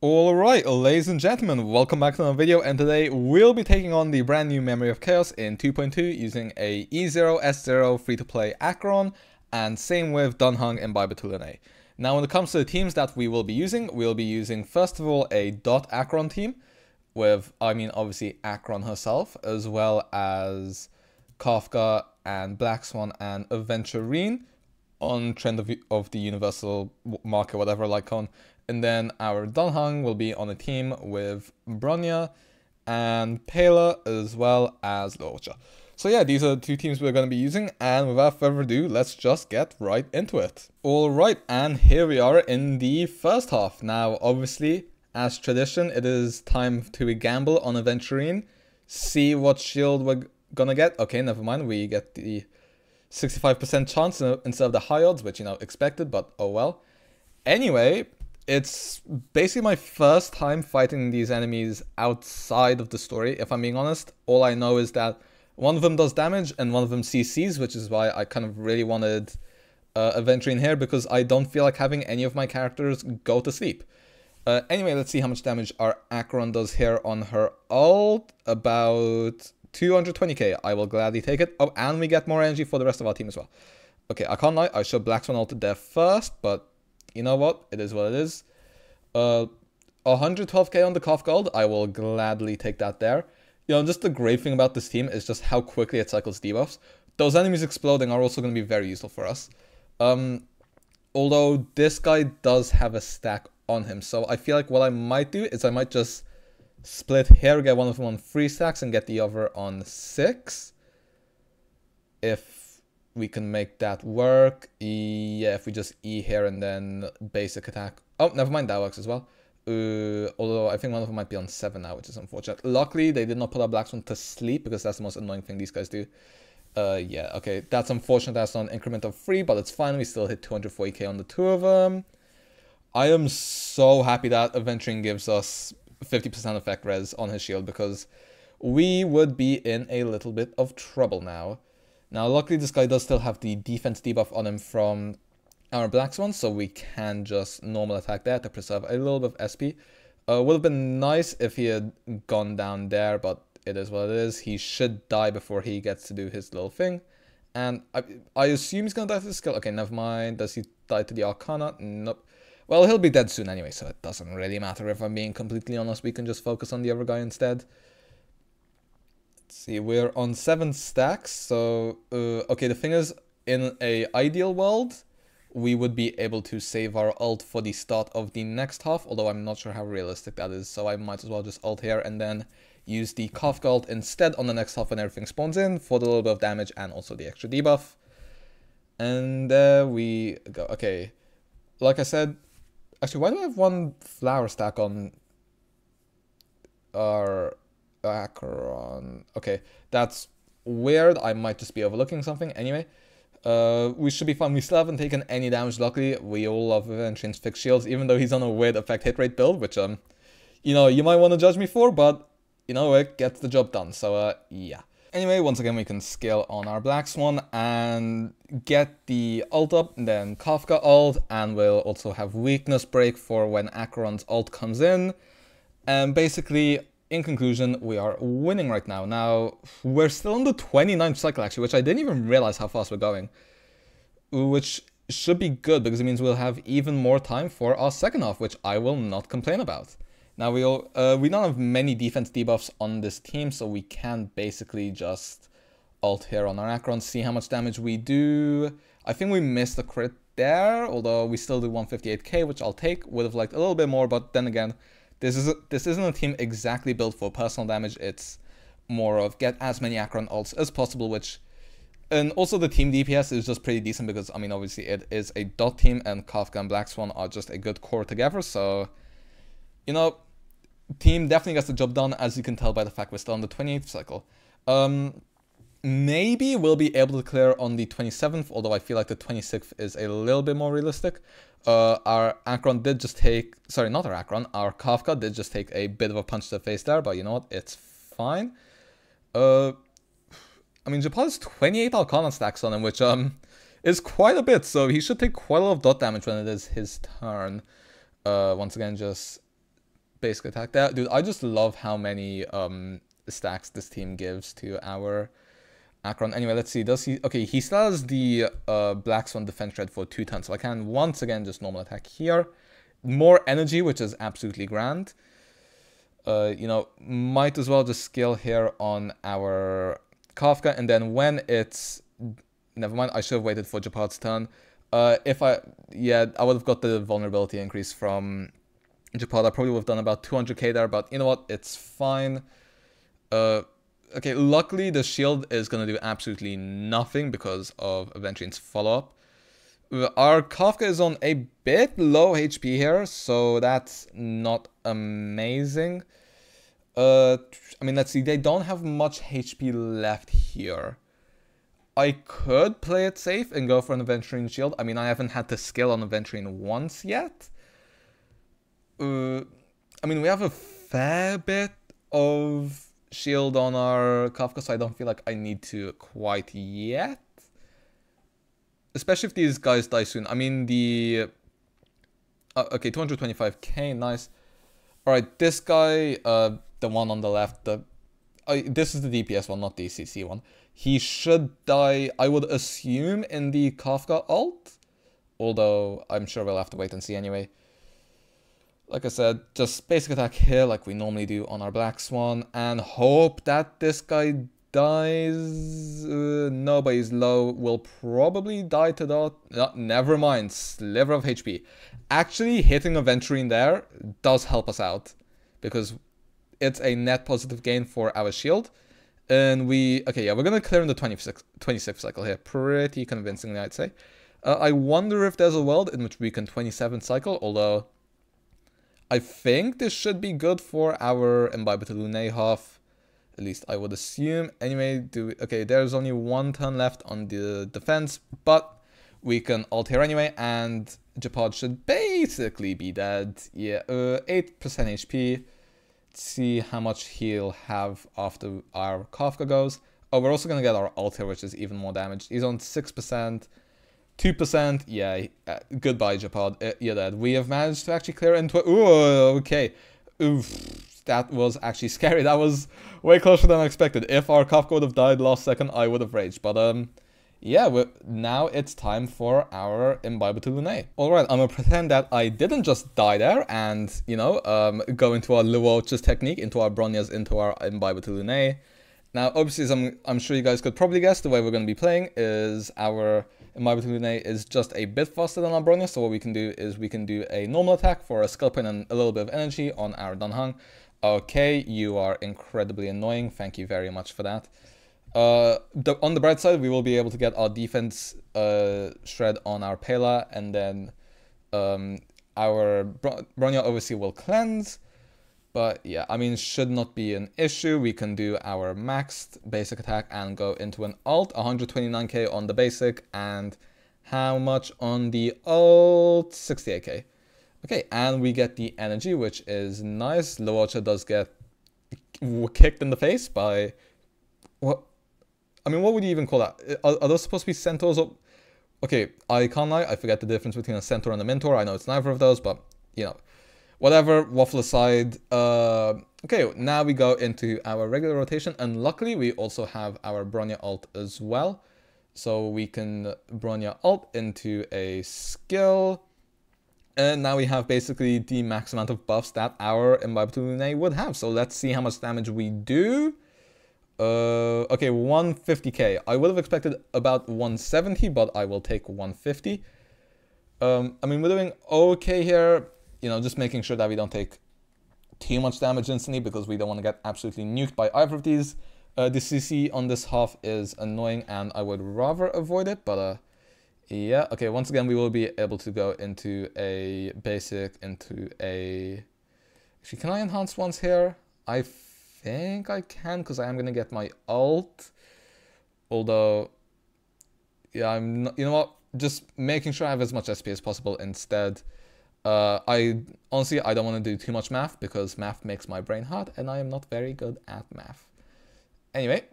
Alright, ladies and gentlemen, welcome back to another video, and today we'll be taking on the brand new Memory of Chaos in 2.2 using a E0S0 free-to-play ACHERON, and same with HENG and A. Now when it comes to the teams that we will be using first of all a .ACHERON team, with, obviously ACHERON herself, as well as Kafka and Black Swan and Aventurine on Trend of the Universal Market, whatever icon. And then our HENG will be on a team with bronya and pela, as well as luocha. So yeah, these are the two teams we're going to be using, and without further ado, let's just get right into it. Alright, and here we are in the first half. Now, obviously, as tradition, it is time to gamble on aventurine, see what shield we're gonna get. Okay, never mind, we get the 65% chance instead of the high odds, which, expected, but oh well. Anyway, it's basically my first time fighting these enemies outside of the story, if I'm being honest. All I know is that one of them does damage and one of them CCs, which is why I kind of really wanted aventurine here, because I don't feel like having any of my characters go to sleep. Anyway, let's see how much damage our ACHERON does here on her ult. About 220k. I will gladly take it. Oh, and we get more energy for the rest of our team as well. Okay, I can't lie, I should Black Swan ulted there first, but you know what? It is what it is. 112k on the Kafka ult. I will gladly take that there. Just the great thing about this team is just how quickly it cycles debuffs. Those enemies exploding are also going to be very useful for us. Although this guy does have a stack on him, so I feel like what I might do is I might just split here, get one of them on 3 stacks and get the other on 6. If we can make that work. Yeah, if we just E here and then basic attack. Oh, never mind, that works as well. Although I think one of them might be on 7 now, which is unfortunate. Luckily, they did not put our Black Swan to sleep, because that's the most annoying thing these guys do. Yeah, okay, that's unfortunate. That's not an increment of 3, but it's fine. We still hit 240k on the 2 of them. I am so happy that aventurine gives us 50% effect res on his shield, because we would be in a little bit of trouble now. Now, luckily, this guy does still have the defense debuff on him from our Black Swan, so we can just normal attack there to preserve a little bit of SP. Would have been nice if he had gone down there, but it is what it is. He should die before he gets to do his little thing. And I assume he's going to die to the skill. Okay, never mind. Does he die to the Arcana? Nope. Well, he'll be dead soon anyway, so it doesn't really matter if I'm being completely honest. We can just focus on the other guy instead. See, we're on 7 stacks, so okay, the thing is, in a ideal world we would be able to save our ult for the start of the next half, although I'm not sure how realistic that is, so I might as well just ult here and then use the Kafka ult instead on the next half when everything spawns in for the little bit of damage and also the extra debuff. And there we go. Okay, like I said, actually, why do I have 1 flower stack on our ACHERON? Okay, that's weird. I might just be overlooking something. Anyway, we should be fine. We still haven't taken any damage, luckily. We all love Aventurine's fixed shields, even though he's on a weird effect hit rate build, which, you might want to judge me for, but, it gets the job done, so, yeah. Anyway, once again, we can scale on our Black Swan and get the ult up, then Kafka ult, and we'll also have weakness break for when ACHERON's ult comes in, and basically, in conclusion, we are winning right now. Now, we're still on the 29th cycle, actually, which I didn't even realize how fast we're going. Which should be good, because it means we'll have even more time for our second half, which I will not complain about. Now, we don't have many defense debuffs on this team, so we can basically just ult here on our ACHERON, see how much damage we do. I think we missed a crit there, although we still do 158k, which I'll take. Would have liked a little bit more, but then again, this isn't a team exactly built for personal damage. It's more of get as many ACHERON ults as possible, and also the team DPS is just pretty decent, because, obviously it is a dot team, and Kafka and Black Swan are just a good core together, so, team definitely gets the job done, as you can tell by the fact we're still on the 28th cycle. Maybe we'll be able to clear on the 27th, although I feel like the 26th is a little bit more realistic. Our ACHERON did just take, sorry, not our ACHERON, our Kafka did just take a bit of a punch to the face there, but you know what, it's fine. Japal has 28 Arcana stacks on him, which is quite a bit, so he should take quite a lot of dot damage when it is his turn. Once again, just basic attack there. Dude, I just love how many stacks this team gives to our ACHERON. Anyway, let's see. Does he... Okay, he still has the Black Swan defense shred for 2 turns. So I can once again just normal attack here. More energy, which is absolutely grand. You know, might as well just skill here on our Kafka. And then when it's... Never mind, I should have waited for Japard's turn. If I... Yeah, I would have got the vulnerability increase from Japard. I probably would have done about 200k there, but you know what? It's fine. Okay, luckily the shield is going to do absolutely nothing because of Aventurine's follow-up. Our Kafka is on a bit low HP here, so that's not amazing. I mean, let's see, they don't have much HP left here. I could play it safe and go for an Aventurine shield. I mean, I haven't had to skill on Aventurine once yet. I mean, we have a fair bit of shield on our Kafka, so I don't feel like I need to quite yet. Especially if these guys die soon. I mean, the... okay, 225k, nice. Alright, this guy, the one on the left, this is the DPS one, not the CC one. He should die, I would assume, in the Kafka ult. Although, I'm sure we'll have to wait and see anyway. Like I said, just basic attack here like we normally do on our Black Swan. And hope that this guy dies. No, but he's low. Will probably die to that. No, never mind. Sliver of HP. Actually, hitting Aventurine there does help us out. Because it's a net positive gain for our shield. And we... Okay, yeah, we're going to clear in the 26th cycle here. Pretty convincingly, I'd say. I wonder if there's a world in which we can 27 cycle. Although, I think this should be good for our Imbiber to Luné half. At least I would assume. Anyway, okay, there's only 1 turn left on the defense. But we can ult here anyway. And Japard should basically be dead. Yeah, 8% HP. Let's see how much he'll have after our Kafka goes. Oh, we're also going to get our ult here, which is even more damage. He's on 6%, 2%. Yeah, goodbye, Japard. You're dead. We have managed to actually clear into... Ooh, okay. Oof, that was actually scary. That was way closer than I expected. If our Kafka would have died last second, I would have raged. But, yeah, now it's time for our Imbiber to Luné. Alright, I'm gonna pretend that I didn't just die there and, you know, go into our luocha's technique, into our bronyas, into our Imbiber to Luné. Now, obviously, as I'm sure you guys could probably guess, the way we're going to be playing is our Imbiber to Luné is just a bit faster than our bronya. So what we can do is we can do a normal attack for a skill point and a little bit of energy on our Dan Heng. Okay, you are incredibly annoying. Thank you very much for that. On the bright side, we will be able to get our defense shred on our pela, and then our bronya obviously will cleanse. But yeah, I mean, should not be an issue. We can do our maxed basic attack and go into an ult. 129k on the basic, and how much on the ult? 68k. Okay, and we get the energy, which is nice. Luocha does get kicked in the face by... What? I mean, what would you even call that? Are those supposed to be centaurs? Or... Okay, I can't lie. I forget the difference between a centaur and a mentor. I know it's neither of those, but, you know. Whatever, waffle aside. Okay, now we go into our regular rotation. And luckily, we also have our bronya ult as well. So we can bronya ult into a skill. And now we have basically the max amount of buffs that our Imbiber to Luné would have. So let's see how much damage we do. Okay, 150k. I would have expected about 170, but I will take 150. I mean, we're doing okay here. You know, just making sure that we don't take too much damage instantly because we don't want to get absolutely nuked by either of these. The CC on this half is annoying and I would rather avoid it, but yeah. Okay, once again, we will be able to go into a basic, into a... Actually, can I enhance once here? I think I can, because I am going to get my ult. Although, yeah, I'm not, you know what? Just making sure I have as much SP as possible instead. Honestly, I don't want to do too much math because math makes my brain hurt and I am not very good at math. Anyway,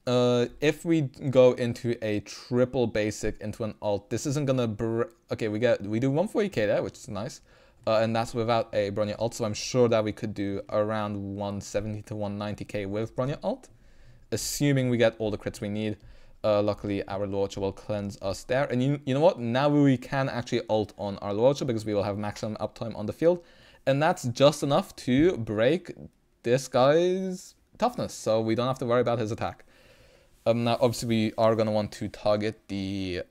if we go into a triple basic into an ult, this isn't gonna okay, we do 140k there, which is nice, and that's without a bronya ult, so I'm sure that we could do around 170 to 190k with bronya ult, assuming we get all the crits we need. Luckily, our luocha will cleanse us there. And you know what? Now we can actually ult on our luocha because we will have maximum uptime on the field. And that's just enough to break this guy's toughness. So we don't have to worry about his attack. Now, obviously, we are going to want to target the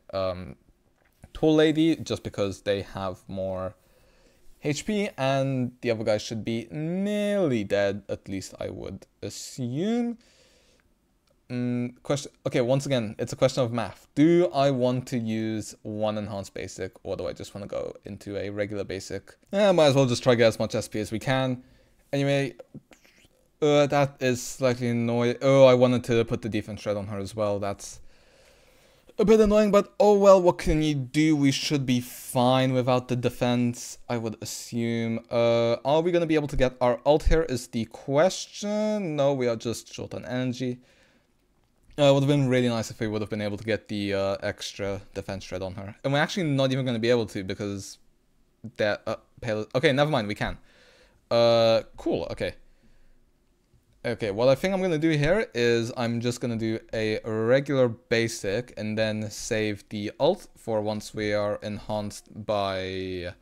Tall Lady just because they have more HP. And the other guys should be nearly dead, at least I would assume. Okay, once again, it's a question of math. Do I want to use one enhanced basic, or do I just want to go into a regular basic? Might as well just try to get as much SP as we can. Anyway, that is slightly annoying. Oh, I wanted to put the defense shred on her as well. That's a bit annoying, but oh well, what can you do? We should be fine without the defense, I would assume. Are we going to be able to get our ult here is the question. No, we are just short on energy. It would have been really nice if we would have been able to get the extra defense shred on her. And we're actually not even going to be able to because that okay, never mind, we can. Cool, okay. Okay, what I think I'm going to do here is I'm just going to do a regular basic and then save the ult for once we are enhanced by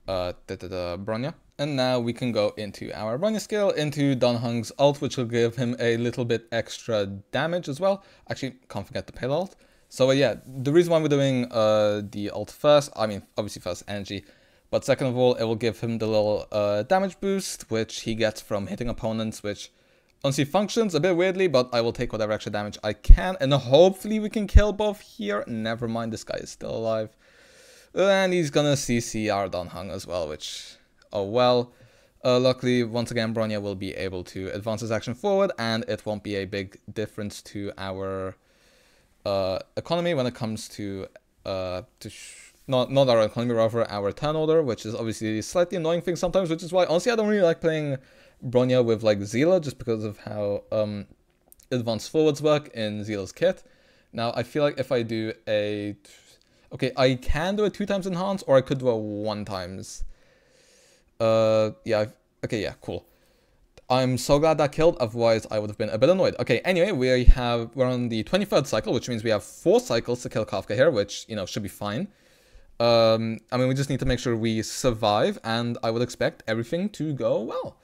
bronya. And now we can go into our bronya skill, into Dan Heng's ult, which will give him a little bit extra damage as well. Actually, can't forget the pela ult. So yeah, the reason why we're doing the ult first, I mean, obviously first energy, but second of all, it will give him the little damage boost, which he gets from hitting opponents, which honestly functions a bit weirdly, but I will take whatever extra damage I can, and hopefully we can kill both here. Never mind, this guy is still alive. And he's gonna CC our Dan Heng as well, which... oh well. Luckily, once again, bronya will be able to advance his action forward, and it won't be a big difference to our economy when it comes to not our economy, rather our turn order, which is obviously a slightly annoying thing sometimes, which is why honestly I don't really like playing bronya with like Zila, just because of how advanced forwards work in Zila's kit. Now I feel like if I do a... okay, I can do a 2x enhance, or I could do a 1x. Yeah, okay, yeah, cool. I'm so glad that killed, otherwise I would have been a bit annoyed. Okay, anyway, we're on the 23rd cycle, which means we have 4 cycles to kill Kafka here, which, you know, should be fine. I mean, we just need to make sure we survive, and I would expect everything to go well.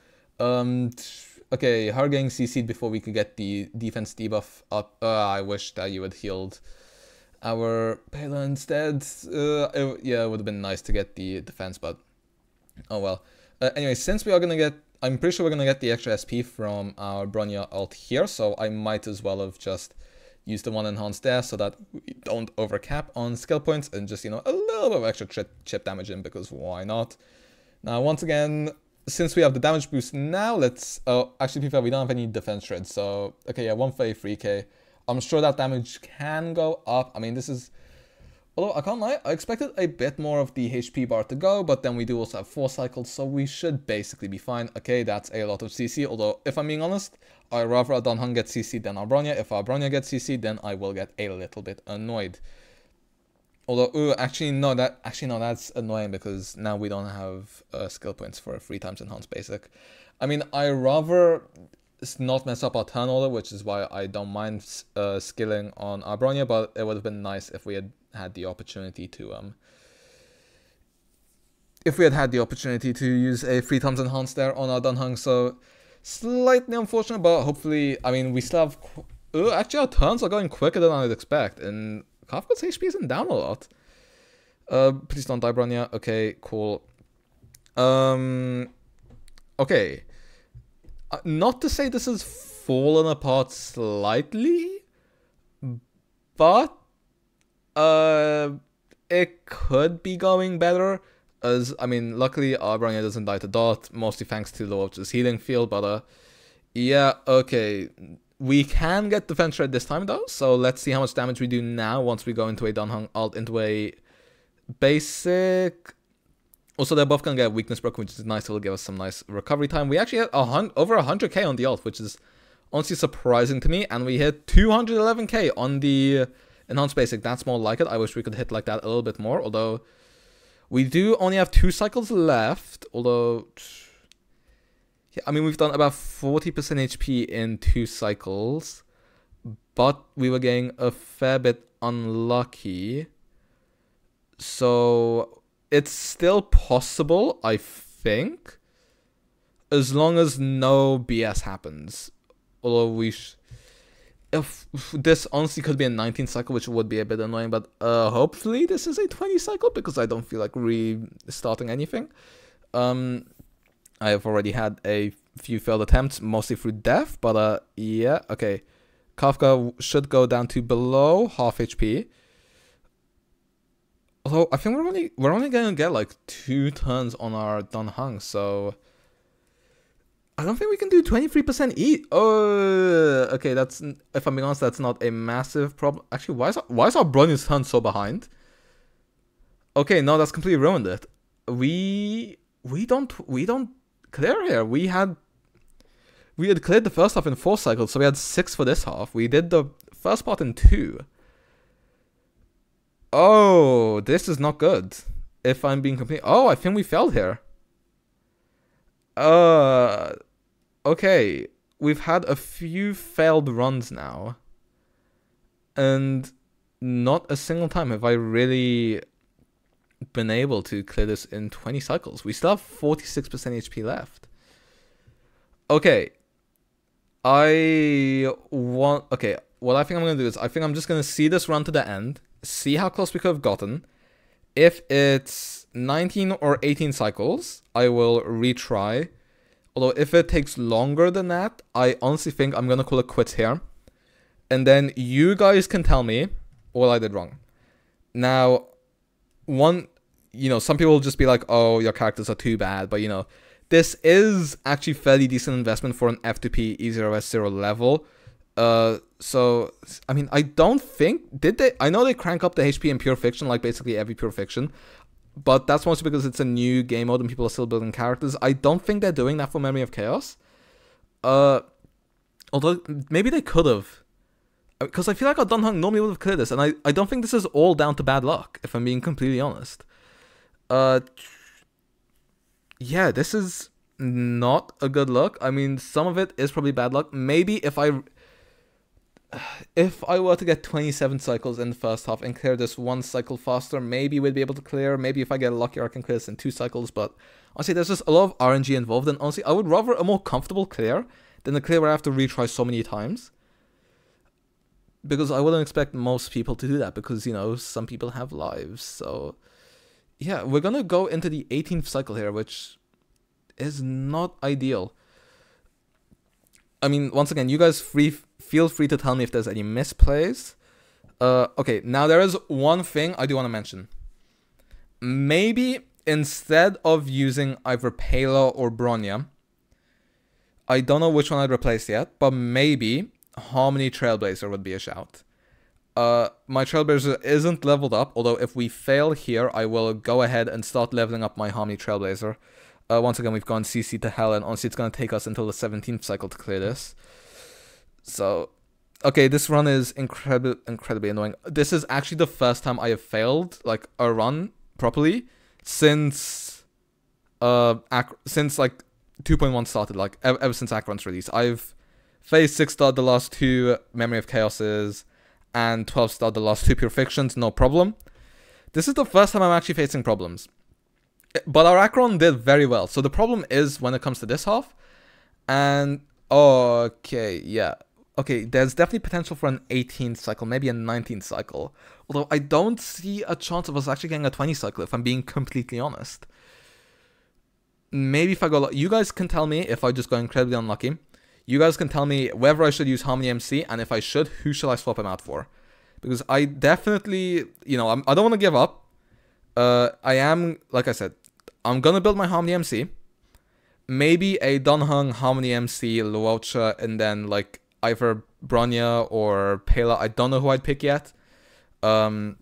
Okay, her getting CC'd before we could get the defense debuff up. I wish that you had healed our pela instead. Yeah, it would have been nice to get the defense, but oh well. Anyway, since we are gonna get... I'm pretty sure we're gonna get the extra SP from our bronya ult here, so I might as well have just used the one enhance there so that we don't overcap on skill points and just, you know, a little bit of extra chip damage in, because why not? Now, once again, since we have the damage boost now, let's... oh, actually, to be fair, we don't have any defense shreds, so... okay, yeah, 133k. I'm sure that damage can go up. I mean, this is... although, I can't lie, I expected a bit more of the HP bar to go, but then we do also have 4 cycles, so we should basically be fine. Okay, that's a lot of CC, although, if I'm being honest, I'd rather our Dan Heng get CC'd than our bronya. If our bronya gets CC'd, then I will get a little bit annoyed. Although, actually, no, that's annoying, because now we don't have skill points for a 3x enhanced basic. I mean, I rather not mess up our turn order, which is why I don't mind skilling on our bronya, but it would have been nice if we had the opportunity to use a 3x enhance there on our Dan Heng. So slightly unfortunate, but hopefully, I mean, we still have... actually, our turns are going quicker than I'd expect, and Kafka's HP isn't down a lot. Please don't die, bronya. Okay, cool. Okay. Not to say this has fallen apart slightly, but it could be going better. As I mean, luckily our bronya doesn't die to dot, mostly thanks to luocha's healing field. But yeah, okay, we can get defense shred this time though. So let's see how much damage we do now once we go into a Dan Heng ult into a basic. Also, they're both going to get weakness broken, which is nice. It'll give us some nice recovery time. We actually had over 100k on the ult, which is honestly surprising to me. And we hit 211k on the enhanced basic. That's more like it. I wish we could hit like that a little bit more. Although, We do only have 2 cycles left, although... Yeah, I mean, we've done about 40% HP in 2 cycles, but we were getting a fair bit unlucky. So it's still possible, I think, as long as no BS happens. Although if this honestly could be a 19 cycle, which would be a bit annoying, but hopefully this is a 20 cycle, because I don't feel like restarting anything. I have already had a few failed attempts, mostly through death, but yeah, okay. Kafka should go down to below half HP. Although I think we're only gonna get like 2 turns on our Dun Hung, so I don't think we can do 23% E. Oh, okay. That's, if I'm being honest, that's not a massive problem. Actually, why is our Bronya's turn so behind? Okay, no, that's completely ruined it. We don't clear here. We had cleared the first half in 4 cycles, so we had 6 for this half. We did the first part in 2. Oh, this is not good. If I'm being complete. Oh, I think we failed here. Okay. We've had a few failed runs now. And not a single time have I really been able to clear this in 20 cycles. We still have 46% HP left. Okay. Okay, what I think I'm going to do is, I think I'm just going to see this run to the end, see how close we could have gotten. If it's 19 or 18 cycles, I will retry. Although if it takes longer than that, I honestly think I'm going to call it quits here. And then you guys can tell me what I did wrong. Now, some people will just be like, oh, your characters are too bad, but this is actually fairly decent investment for an F2P E0S0 level. So, I mean, I don't think... I know they crank up the HP in Pure Fiction, like basically every Pure Fiction. But that's mostly because it's a new game mode and people are still building characters. I don't think they're doing that for Memory of Chaos. Although, maybe they could have. Because I feel like our Dun Hung normally would have cleared this. And I don't think this is all down to bad luck, if I'm being completely honest. Yeah, this is not a good look. I mean, some of it is probably bad luck. Maybe if I were to get 27 cycles in the first half and clear this 1 cycle faster, maybe we'd be able to clear. Maybe if I get luckier, I can clear this in 2 cycles. But honestly, there's just a lot of RNG involved. And honestly, I would rather a more comfortable clear than a clear where I have to retry so many times. Because I wouldn't expect most people to do that. Because, some people have lives. So, yeah, we're going to go into the 18th cycle here, which is not ideal. I mean, once again, you guys feel free to tell me if there's any misplays. Okay, now there is one thing I do want to mention. Maybe instead of using either Pela or Bronya, I don't know which one I'd replace yet, but maybe Harmony Trailblazer would be a shout. My Trailblazer isn't leveled up, although if we fail here, I will go ahead and start leveling up my Harmony Trailblazer. Once again, we've gone CC to hell, and honestly, it's going to take us until the 17th cycle to clear this. So, okay, this run is incredibly annoying. This is actually the first time I have failed, like, a run properly since, like, 2.1 started, like, ever since ACHERON's release. I've phase 6-starred the last 2 Memory of Chaoses, and 12-starred the last 2 Pure Fictions, no problem. This is the first time I'm actually facing problems. But our ACHERON did very well. So the problem is when it comes to this half. And, okay, yeah. Okay, there's definitely potential for an 18th cycle, maybe a 19th cycle. Although I don't see a chance of us actually getting a 20 cycle, if I'm being completely honest. Maybe if I go... You guys can tell me if I just go incredibly unlucky. You guys can tell me whether I should use Harmony MC, and if I should, who should I swap him out for? Because I definitely... I don't want to give up. I am, like I said, I'm going to build my Harmony MC. Maybe a Dun Hung, Harmony MC, Luocha, and then like either Bronya or Pela. I don't know who I'd pick yet. Bronya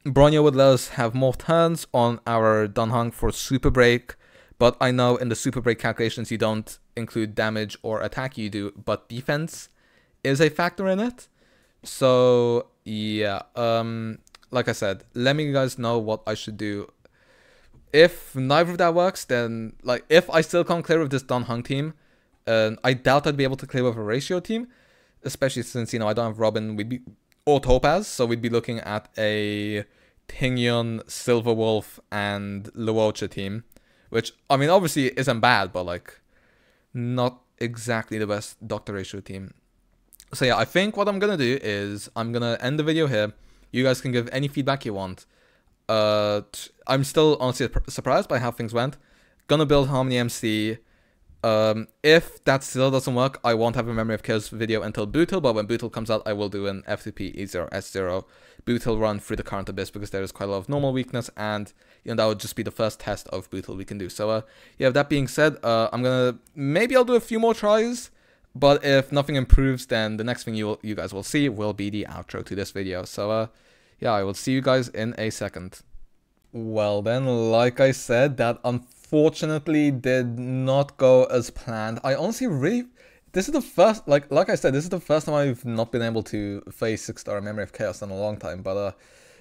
would let us have more turns on our Dun Hung for Super Break. But I know in the Super Break calculations you don't include damage or attack, you do. But defense is a factor in it. So, yeah. Like I said, let me guys know what I should do if neither of that works, then like if I still can't clear with this Dan Heng team, I doubt I'd be able to clear with a ratio team, especially since, you know, I don't have Robin, or Topaz, so we'd be looking at a Tingyun, Silver Wolf, and Luocha team, which, I mean, obviously isn't bad, but like not exactly the best Doctor ratio team. So yeah, I think what I'm gonna do is I'm gonna end the video here. You guys can give any feedback you want. I'm still honestly surprised by how things went. Gonna build Harmony MC. If that still doesn't work, I won't have a Memory of Chaos video until Bootle, but when Bootle comes out, I will do an F2P E0S0 Bootle run through the current abyss, because there is quite a lot of normal weakness, and you know, that would just be the first test of Bootle we can do. So yeah, that being said, maybe I'll do a few more tries, but if nothing improves, then the next thing you guys will see will be the outro to this video. So yeah, I will see you guys in a second. Well then, like I said, that unfortunately did not go as planned. I honestly this is the first, like I said, this is the first time I've not been able to face 6-star Memory of Chaos in a long time. But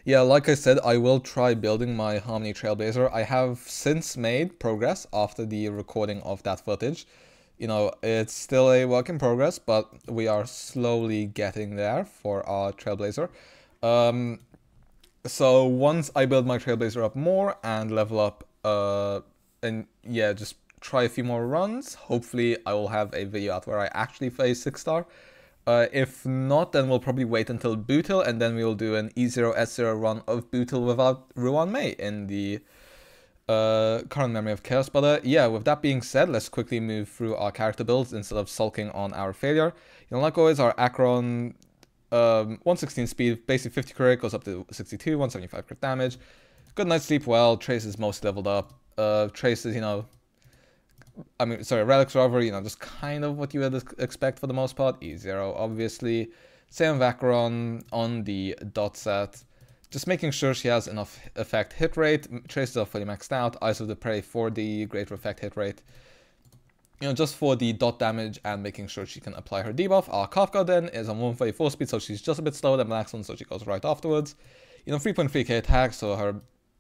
yeah, like I said, I will try building my Harmony Trailblazer. I have since made progress after the recording of that footage. You know, it's still a work in progress, but we are slowly getting there for our Trailblazer. So once I build my Trailblazer up more and level up, and yeah, just try a few more runs, hopefully I will have a video out where I actually face 6-star. If not, then we'll probably wait until Bootle, and then we will do an E0S0 run of Bootle without Ruan Mei in the current Memory of Chaos. But yeah, with that being said, let's quickly move through our character builds instead of sulking on our failure. You know, like always, our ACHERON, 116 speed, basic 50 crit, goes up to 62, 175 crit damage. Good night's sleep well, Trace is mostly leveled up. Trace is, you know, I mean, sorry, Relics rather, you know, just kind of what you would expect for the most part. E0, obviously. Same with ACHERON on the dot set. Just making sure she has enough effect hit rate. Traces are fully maxed out. Eyes of the Prey for the greater effect hit rate. You know, just for the dot damage and making sure she can apply her debuff. Our Kafka then is on 134 speed, so she's just a bit slower than Black Swan, so she goes right afterwards. You know, 3.3k attack, so her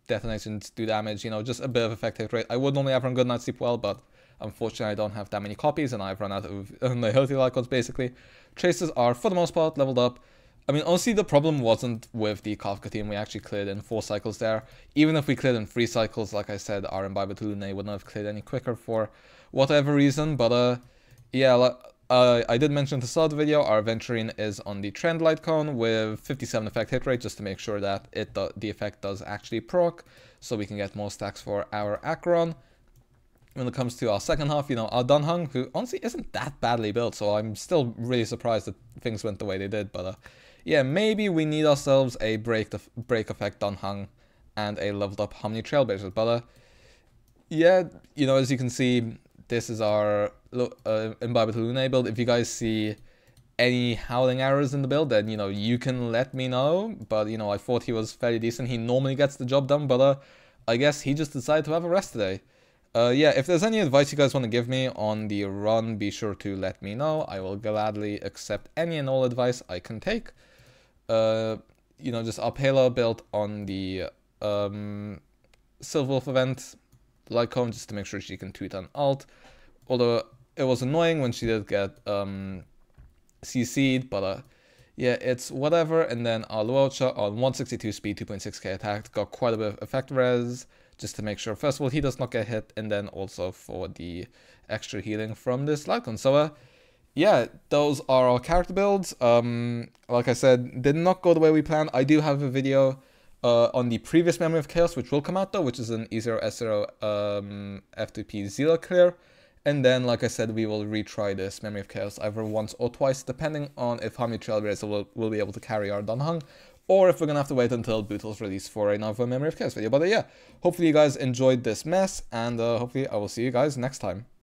detonations do damage. You know, just a bit of effect hit rate. I would normally have her on Good Night Sleep well, but unfortunately I don't have that many copies, and I've run out of the healthy icons basically. Traces are, for the most part, leveled up. I mean, honestly, the problem wasn't with the Kafka team. We actually cleared in 4 cycles there. Even if we cleared in 3 cycles, like I said, our Imbiber to Lune would not have cleared any quicker for whatever reason. But yeah, I did mention at the start of the video, our aventurine is on the trend light cone with 57 effect hit rate, just to make sure that the effect does actually proc, so we can get more stacks for our ACHERON. When it comes to our second half, you know, our Dan Heng, who honestly isn't that badly built, so I'm still really surprised that things went the way they did. But yeah, maybe we need ourselves a break effect Dan Heng and a leveled up Harmony Trailblazer. But yeah, you know, as you can see, this is our Imbiber to Lune build. If you guys see any howling errors in the build, then, you know, you can let me know. But, you know, I thought he was fairly decent. He normally gets the job done, but I guess he just decided to have a rest today. Yeah, if there's any advice you guys want to give me on the run, be sure to let me know. I will gladly accept any and all advice I can take. You know, just our pela built on the Silver Wolf event, Lycone, just to make sure she can tweet on alt. Although it was annoying when she did get CC'd, but yeah, it's whatever. And then our Luocha on 162 speed, 2.6k attack, got quite a bit of effect res, just to make sure, first of all, he does not get hit, and then also for the extra healing from this Lycone. So yeah, those are our character builds. Like I said, did not go the way we planned. I do have a video on the previous Memory of Chaos, which will come out though, which is an E0S0 F2P Zilla clear. And then, like I said, we will retry this Memory of Chaos either once or twice, depending on if Harmony Trailblazer will be able to carry our Dan Heng, or if we're gonna have to wait until Bootle's release for another Memory of Chaos video. But yeah, hopefully you guys enjoyed this mess, and hopefully I will see you guys next time.